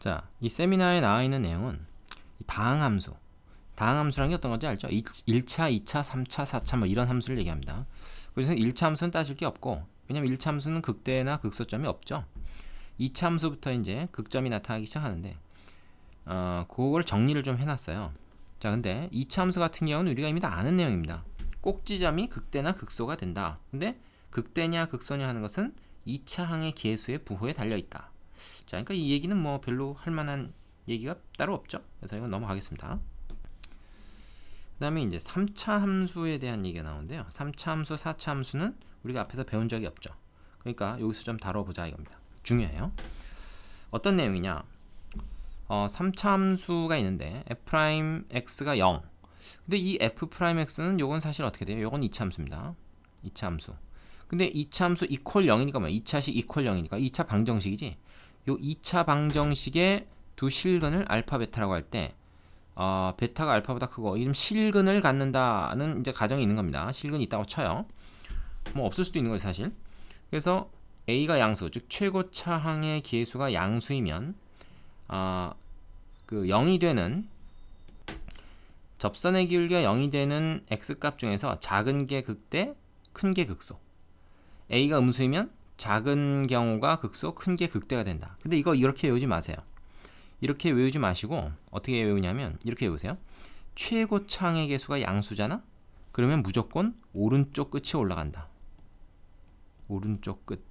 자, 이 세미나에 나와 있는 내용은 다항함수. 다항함수라는 게 어떤 건지 알죠? 1차, 2차, 3차, 4차 뭐 이런 함수를 얘기합니다. 그래서 1차 함수는 따질 게 없고, 왜냐면 1차 함수는 극대나 극소점이 없죠. 2차 함수부터 이제 극점이 나타나기 시작하는데, 그걸 정리를 좀 해놨어요. 자, 근데 2차 함수 같은 경우는 우리가 이미 다 아는 내용입니다. 꼭지점이 극대나 극소가 된다. 근데 극대냐 극소냐 하는 것은 2차 항의 계수의 부호에 달려있다. 자, 그러니까 이 얘기는 뭐 별로 할 만한 얘기가 따로 없죠. 그래서 이건 넘어가겠습니다. 그 다음에 이제 3차 함수에 대한 얘기가 나오는데요. 3차 함수, 4차 함수는 우리가 앞에서 배운 적이 없죠. 그러니까 여기서 좀 다뤄보자 이겁니다. 중요해요. 어떤 내용이냐? 3차 함수가 있는데 f'x가 0. 근데 이 f'x는 요건 사실 어떻게 돼요? 요건 2차 함수입니다. 2차 함수. 근데 2차 함수 이퀄 0이니까 뭐야? 2차식 이퀄 0이니까 2차 방정식이지. 요 2차 방정식의 두 실근을 알파 베타라고 할 때 베타가 알파보다 크고 이름 실근을 갖는다는 이제 가정이 있는 겁니다. 실근이 있다고 쳐요. 뭐 없을 수도 있는 거죠, 사실. 그래서 a가 양수, 즉 최고차항의 계수가 양수이면 그 0이 되는 접선의 기울기가 0이 되는 x값 중에서 작은 게 극대, 큰 게 극소. a가 음수이면 작은 경우가 극소, 큰 게 극대가 된다. 근데 이거 이렇게 외우지 마세요. 이렇게 외우지 마시고 어떻게 외우냐면 이렇게 외우세요. 최고차항의 계수가 양수잖아? 그러면 무조건 오른쪽 끝이 올라간다. 오른쪽 끝.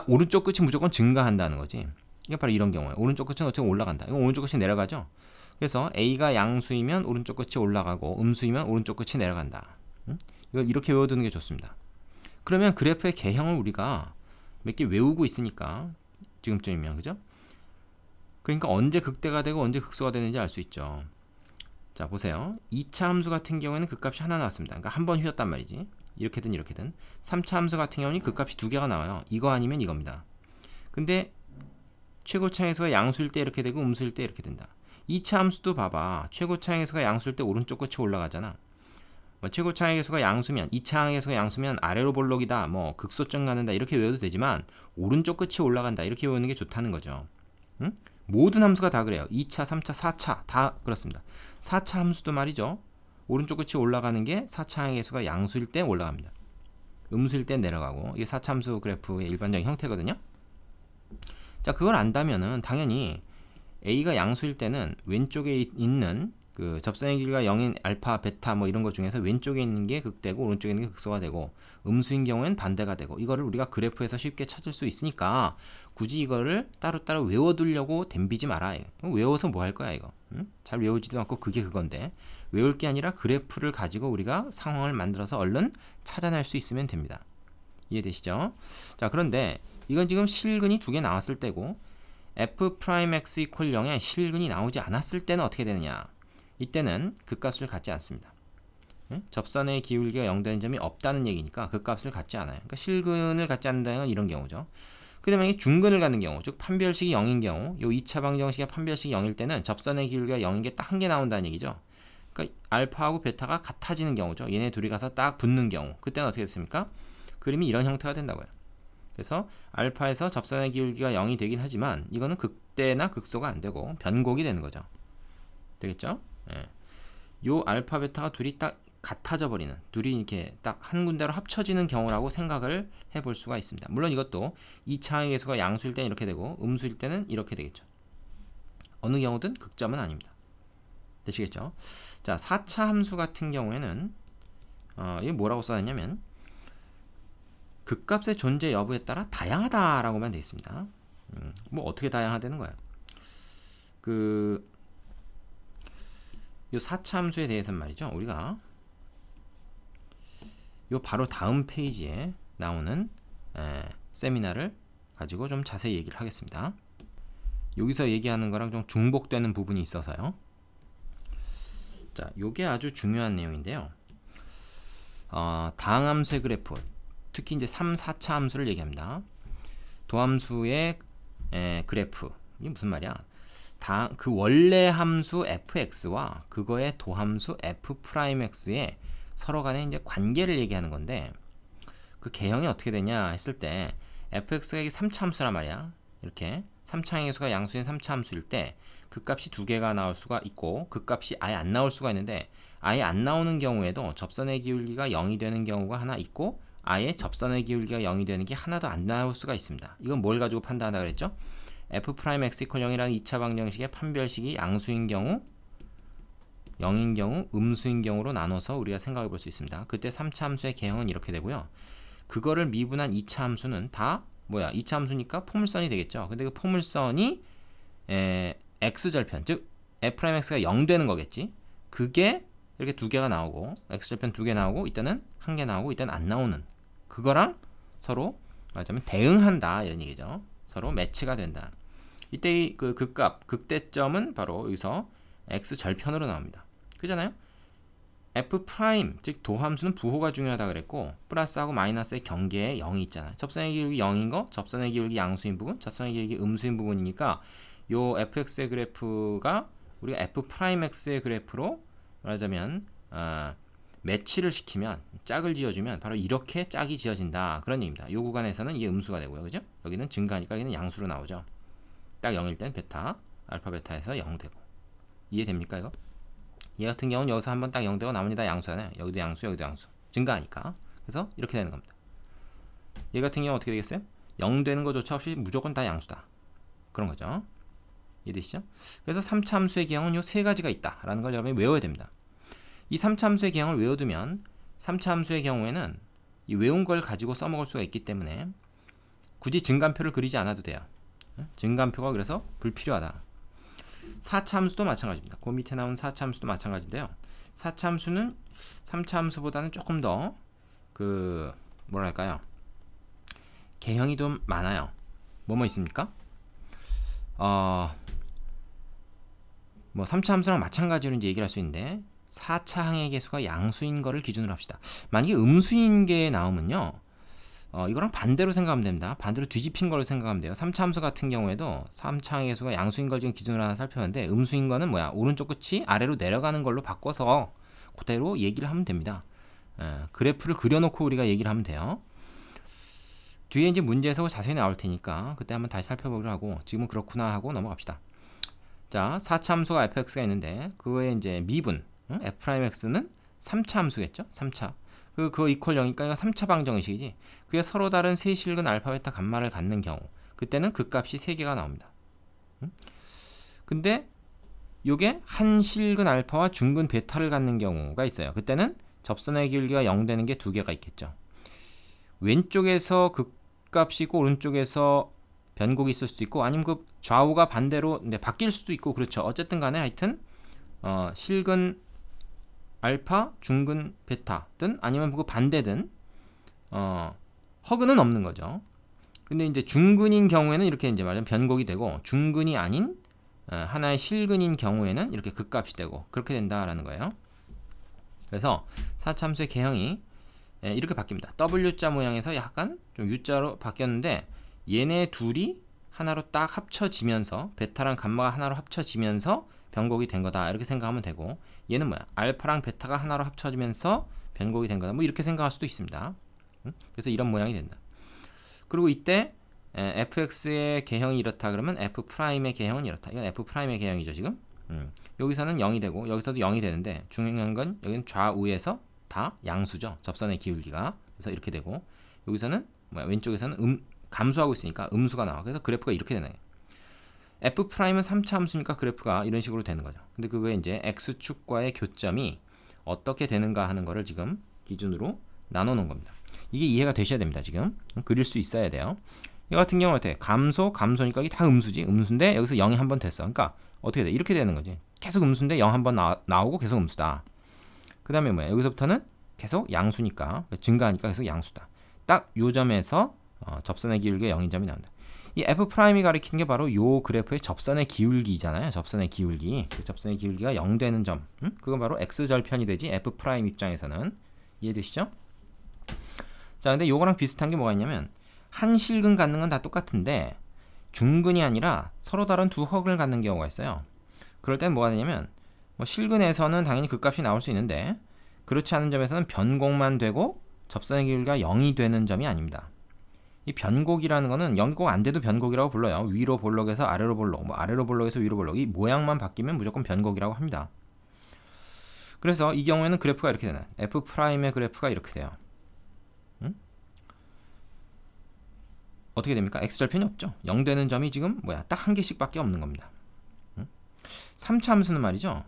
오른쪽 끝이 무조건 증가한다는 거지. 이게 바로 이런 경우예요. 오른쪽 끝은 어떻게 올라간다. 이건 오른쪽 끝이 내려가죠. 그래서 a가 양수이면 오른쪽 끝이 올라가고 음수이면 오른쪽 끝이 내려간다. 이걸 이렇게 외워두는 게 좋습니다. 그러면 그래프의 개형을 우리가 몇 개 외우고 있으니까 지금쯤이면, 그죠? 그러니까 언제 극대가 되고 언제 극소가 되는지 알 수 있죠. 자, 보세요. 2차 함수 같은 경우에는 극값이 하나 나왔습니다. 그러니까 한 번 휘었단 말이지. 이렇게든 이렇게든. 3차 함수 같은 경우는 극값이 두 개가 나와요. 이거 아니면 이겁니다. 근데 최고차항에서가 양수일 때 이렇게 되고 음수일 때 이렇게 된다. 2차 함수도 봐봐. 최고차항에서가 양수일 때 오른쪽 끝이 올라가잖아. 최고차항의 계수가 양수면, 2차항의 계수가 양수면 아래로 볼록이다, 뭐 극소점 갖는다 이렇게 외워도 되지만 오른쪽 끝이 올라간다 이렇게 외우는 게 좋다는 거죠. 응? 모든 함수가 다 그래요. 2차, 3차, 4차 다 그렇습니다. 4차 함수도 말이죠. 오른쪽 끝이 올라가는 게 4차항의 계수가 양수일 때 올라갑니다. 음수일 때 내려가고, 이게 4차 함수 그래프의 일반적인 형태거든요. 자, 그걸 안다면은 당연히 a가 양수일 때는 왼쪽에 있는 그 접선의 길이가 0인 알파, 베타 뭐 이런 것 중에서 왼쪽에 있는 게 극대고 오른쪽에 있는 게 극소가 되고 음수인 경우에는 반대가 되고, 이거를 우리가 그래프에서 쉽게 찾을 수 있으니까 굳이 이거를 따로따로 외워두려고 덤비지 마라. 외워서 뭐 할 거야 이거. 응? 잘 외우지도 않고 그게 그건데, 외울 게 아니라 그래프를 가지고 우리가 상황을 만들어서 얼른 찾아낼 수 있으면 됩니다. 이해되시죠? 자, 그런데 이건 지금 실근이 두 개 나왔을 때고 f'x 이퀄 0에 실근이 나오지 않았을 때는 어떻게 되느냐? 이때는 극값을 갖지 않습니다. 접선의 기울기가 0 되는 점이 없다는 얘기니까 극값을 갖지 않아요. 그러니까 실근을 갖지 않는다는 건 이런 경우죠. 그 다음에 중근을 갖는 경우, 즉 판별식이 0인 경우, 요 2차 방정식의 판별식이 0일 때는 접선의 기울기가 0인 게 딱 한 개 나온다는 얘기죠. 그러니까 알파하고 베타가 같아지는 경우죠. 얘네 둘이 가서 딱 붙는 경우, 그때는 어떻게 됐습니까? 그림이 이런 형태가 된다고요. 그래서 알파에서 접선의 기울기가 0이 되긴 하지만 이거는 극대나 극소가 안 되고 변곡이 되는 거죠. 되겠죠? 예. 요 알파 베타가 둘이 딱 같아져 버리는, 둘이 이렇게 딱 한 군데로 합쳐지는 경우라고 생각을 해볼 수가 있습니다. 물론 이것도 2차항의 계수가 양수일 때는 이렇게 되고 음수일 때는 이렇게 되겠죠. 어느 경우든 극점은 아닙니다. 되시겠죠? 자, 4차 함수 같은 경우에는 이게 뭐라고 써놨냐면 극값의 존재 여부에 따라 다양하다라고만 되어 있습니다. 뭐 어떻게 다양하다는 거야? 요 4차 함수에 대해서는 말이죠. 우리가 요 바로 다음 페이지에 나오는 세미나를 가지고 좀 자세히 얘기를 하겠습니다. 여기서 얘기하는 거랑 좀 중복되는 부분이 있어서요. 자, 요게 아주 중요한 내용인데요. 다항함수의 그래프, 특히 이제 3, 4차 함수를 얘기합니다. 도함수의 그래프, 이게 무슨 말이야? 그 원래 함수 fx와 그거의 도함수 f'x의 서로 간의 이제 관계를 얘기하는 건데, 그 개형이 어떻게 되냐 했을 때 fx가 이게 3차 함수란 말이야. 이렇게 3차항의 개수가 양수인 3차 함수일 때 극값이 두 개가 나올 수가 있고 극값이 아예 안 나올 수가 있는데 아예 안 나오는 경우에도 접선의 기울기가 0이 되는 경우가 하나 있고 아예 접선의 기울기가 0이 되는 게 하나도 안 나올 수가 있습니다. 이건 뭘 가지고 판단한다 그랬죠? f'x = 0이라는 2차 방정식의 판별식이 양수인 경우 0인 경우, 음수인 경우로 나눠서 우리가 생각해 볼 수 있습니다. 그때 3차 함수의 개형은 이렇게 되고요. 그거를 미분한 2차 함수는 다 뭐야? 2차 함수니까 포물선이 되겠죠. 근데 그 포물선이 x절편, 즉 f'x가 0 되는 거겠지. 그게 이렇게 두 개가 나오고 x절편 두 개 나오고 이때는 한 개 나오고 이때는 안 나오는 그거랑 서로 말하자면 대응한다 이런 얘기죠. 서로 매치가 된다. 이때 그 극값, 극대점은 바로 여기서 x절편으로 나옵니다. 그잖아요? f 프라임, 즉 도함수는 부호가 중요하다 그랬고 플러스하고 마이너스의 경계에 0이 있잖아요. 접선의 기울기 0인 거, 접선의 기울기 양수인 부분, 접선의 기울기 음수인 부분이니까 요 fx의 그래프가 우리가 f 프라임 x의 그래프로 말하자면 매치를 시키면 짝을 지어주면 바로 이렇게 짝이 지어진다 그런 얘기입니다. 요 구간에서는 이게 음수가 되고요. 그죠? 여기는 증가니까 여기는 양수로 나오죠. 딱 0일 땐 베타, 알파 베타에서 0 되고. 이해됩니까 이거? 얘 같은 경우는 여기서 한번 딱 0 되고 나머지 다 양수잖아요. 여기도 양수, 여기도 양수. 증가하니까. 그래서 이렇게 되는 겁니다. 얘 같은 경우 어떻게 되겠어요? 0 되는 거조차 없이 무조건 다 양수다. 그런 거죠. 이해되시죠? 그래서 3차 함수의 개형은 요 세 가지가 있다라는 걸 여러분이 외워야 됩니다. 이 3차 함수의 개형을 외워두면 3차 함수의 경우에는 이 외운 걸 가지고 써먹을 수가 있기 때문에 굳이 증간표를 그리지 않아도 돼요. 증간표가 그래서 불필요하다. 4차 함수도 마찬가지입니다. 그 밑에 나온 4차 함수도 마찬가지인데요. 4차 함수는 3차 함수보다는 조금 더 뭐랄까요? 개형이 좀 많아요. 뭐뭐 있습니까? 뭐 3차 함수랑 마찬가지로 이제 얘기를 할 수 있는데 4차 항의 개수가 양수인 거를 기준으로 합시다. 만약에 음수인 게 나오면요. 이거랑 반대로 생각하면 됩니다. 반대로 뒤집힌 걸로 생각하면 돼요. 3차 함수 같은 경우에도 3차 항의 개수가 양수인 걸 지금 기준으로 하나 살펴봤는데 음수인 거는 뭐야? 오른쪽 끝이 아래로 내려가는 걸로 바꿔서 그대로 얘기를 하면 됩니다. 그래프를 그려놓고 우리가 얘기를 하면 돼요. 뒤에 이제 문제에서 자세히 나올 테니까 그때 한번 다시 살펴보기로 하고 지금은 그렇구나 하고 넘어갑시다. 자, 4차 함수가 fx가 있는데 그거에 이제 미분 f'x는 3차 함수겠죠? 3차. 그거 이퀄 0이니까 이거 3차 방정식이지. 그게 서로 다른 세 실근 알파 베타 감마를 갖는 경우 그때는 그 값이 3개가 나옵니다. 근데 요게 한 실근 알파와 중근 베타를 갖는 경우가 있어요. 그때는 접선의 기울기가 0 되는 게 2개가 있겠죠. 왼쪽에서 극값이 있고 오른쪽에서 변곡이 있을 수도 있고 아니면 그 좌우가 반대로 바뀔 수도 있고 그렇죠. 어쨌든 간에 하여튼 실근 알파, 중근 베타든 아니면 그 반대든 허근은 없는 거죠. 근데 이제 중근인 경우에는 이렇게 이제 말하면 변곡이 되고 중근이 아닌 하나의 실근인 경우에는 이렇게 극값이 되고 그렇게 된다라는 거예요. 그래서 4차 함수의 개형이 이렇게 바뀝니다. W자 모양에서 약간 좀 U자로 바뀌었는데 얘네 둘이 하나로 딱 합쳐지면서 베타랑 감마가 하나로 합쳐지면서 변곡이 된 거다 이렇게 생각하면 되고 얘는 뭐야? 알파랑 베타가 하나로 합쳐지면서 변곡이 된 거다 뭐 이렇게 생각할 수도 있습니다. 그래서 이런 모양이 된다. 그리고 이때 fx의 개형이 이렇다 그러면 f'의 개형은 이렇다. 이건 f'의 개형이죠 지금. 여기서는 0이 되고 여기서도 0이 되는데 중요한 건 여기는 좌우에서 다 양수죠. 접선의 기울기가. 그래서 이렇게 되고 여기서는 뭐야? 왼쪽에서는 감소하고 있으니까 음수가 나와. 그래서 그래프가 이렇게 되네요. f'은 3차 함수니까 그래프가 이런 식으로 되는 거죠. 근데 그거에 이제 x축과의 교점이 어떻게 되는가 하는 거를 지금 기준으로 나눠 놓은 겁니다. 이게 이해가 되셔야 됩니다. 지금 그릴 수 있어야 돼요. 이 같은 경우는 어떻게? 감소니까 이게 다 음수지. 음수인데 여기서 0이 한 번 됐어. 그러니까 어떻게 돼? 이렇게 되는 거지. 계속 음수인데 0 한 번 나오고 계속 음수다. 그 다음에 뭐야? 여기서부터는 계속 양수니까 증가하니까 계속 양수다. 딱 요 점에서 접선의 기울기가 0인 점이 나온다. 이 f'이 가리키는 게 바로 요 그래프의 접선의 기울기잖아요. 접선의 기울기. 그 접선의 기울기가 0 되는 점. 그건 바로 x절편이 되지. f' 입장에서는. 이해되시죠? 자, 근데 요거랑 비슷한 게 뭐가 있냐면 한 실근 갖는 건 다 똑같은데 중근이 아니라 서로 다른 두 헉을 갖는 경우가 있어요. 그럴 땐 뭐가 되냐면 뭐 실근에서는 당연히 그 값이 나올 수 있는데 그렇지 않은 점에서는 변곡만 되고 접선의 기울기가 0이 되는 점이 아닙니다. 이 변곡이라는 거는 영국 안 돼도 변곡이라고 불러요. 위로 볼록에서 아래로 볼록, 뭐 아래로 볼록에서 위로 볼록. 이 모양만 바뀌면 무조건 변곡이라고 합니다. 그래서 이 경우에는 그래프가 이렇게 되나요? F'의 그래프가 이렇게 돼요. 응? 어떻게 됩니까? X절편이 없죠. 0 되는 점이 지금 뭐야? 딱 한 개씩밖에 없는 겁니다. 응? 3차 함수는 말이죠.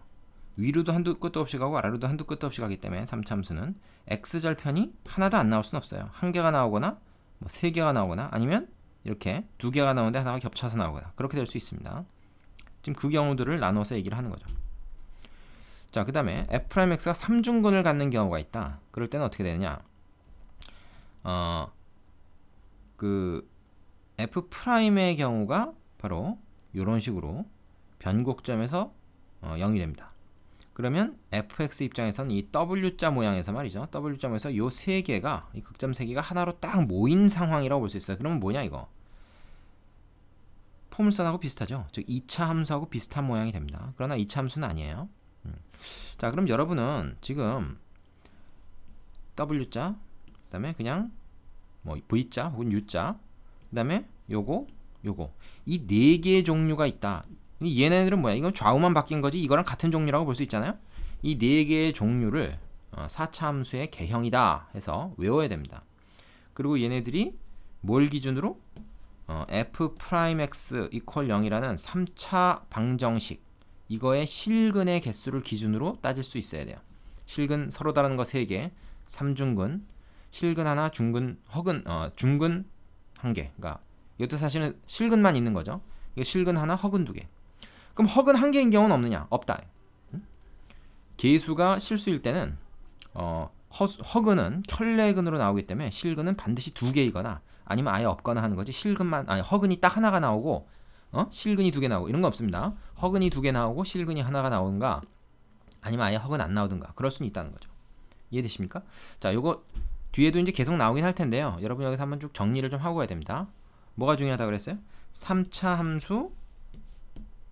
위로도 한두 끝도 없이 가고 아래로도 한두 끝도 없이 가기 때문에 3차 함수는 X절편이 하나도 안 나올 수는 없어요. 한 개가 나오거나 뭐 세 개가 나오거나 아니면 이렇게 두 개가 나오는데 하나가 겹쳐서 나오거나 그렇게 될 수 있습니다. 지금 그 경우들을 나눠서 얘기를 하는 거죠. 자, 그 다음에 F'X가 3중근을 갖는 경우가 있다. 그럴 때는 어떻게 되느냐? 그 F'의 경우가 바로 이런 식으로 변곡점에서 0이 됩니다. 그러면 fx 입장에서는 이 w자 모양에서 말이죠. w자 모양에서 이 세 개가 이 극점 세 개가 하나로 딱 모인 상황이라고 볼 수 있어요. 그러면 뭐냐 이거? 포물선하고 비슷하죠. 즉 2차 함수하고 비슷한 모양이 됩니다. 그러나 2차 함수는 아니에요. 자, 그럼 여러분은 지금 w자, 그다음에 그냥 뭐 v자 혹은 u자, 그다음에 요거 이 네 개의 종류가 있다. 얘네들은 뭐야? 이건 좌우만 바뀐 거지 이거랑 같은 종류라고 볼 수 있잖아요. 이 네 개의 종류를 4차 함수의 개형이다 해서 외워야 됩니다. 그리고 얘네들이 뭘 기준으로? F'X 이퀄 0이라는 3차 방정식 이거의 실근의 개수를 기준으로 따질 수 있어야 돼요. 실근 서로 다른 거 3개 3중근 실근 하나 중근 허근 중근 1개 그러니까 이것도 사실은 실근만 있는 거죠. 이거 실근 하나 허근 2개 그럼 허근 1개인 경우는 없느냐? 없다. 개수가 실수일 때는 허근은 켤레근으로 나오기 때문에 실근은 반드시 2개이거나 아니면 아예 없거나 하는 거지. 실근만 아니 허근이 딱 하나가 나오고 실근이 2개 나오고 이런 거 없습니다. 허근이 2개 나오고 실근이 하나가 나오든가 아니면 아예 허근 안 나오든가 그럴 수는 있다는 거죠. 이해되십니까? 자, 요거 뒤에도 이제 계속 나오긴 할 텐데요. 여러분 여기서 한번 쭉 정리를 좀 하고 가야 됩니다. 뭐가 중요하다고 그랬어요? 3차 함수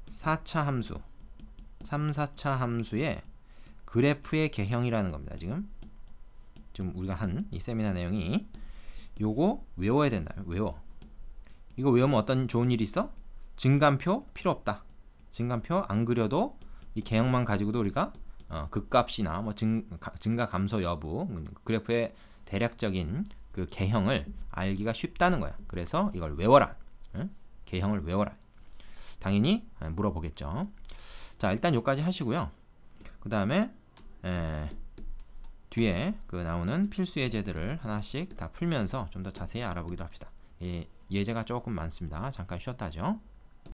4차 함수 3, 4차 함수의 그래프의 개형이라는 겁니다. 지금 우리가 한 이 세미나 내용이 요거 외워야 된다. 외워. 이거 외우면 어떤 좋은 일이 있어? 증감표 필요 없다. 증감표 안 그려도 이 개형만 가지고도 우리가 극값이나 뭐 증가 감소 여부 그래프의 대략적인 그 개형을 알기가 쉽다는 거야. 그래서 이걸 외워라. 응? 개형을 외워라. 당연히 물어보겠죠. 자, 일단 여기까지 하시고요. 그 다음에 뒤에 그 나오는 필수 예제들을 하나씩 다 풀면서 좀 더 자세히 알아보기도 합시다. 예제가 조금 많습니다. 잠깐 쉬었다 하죠.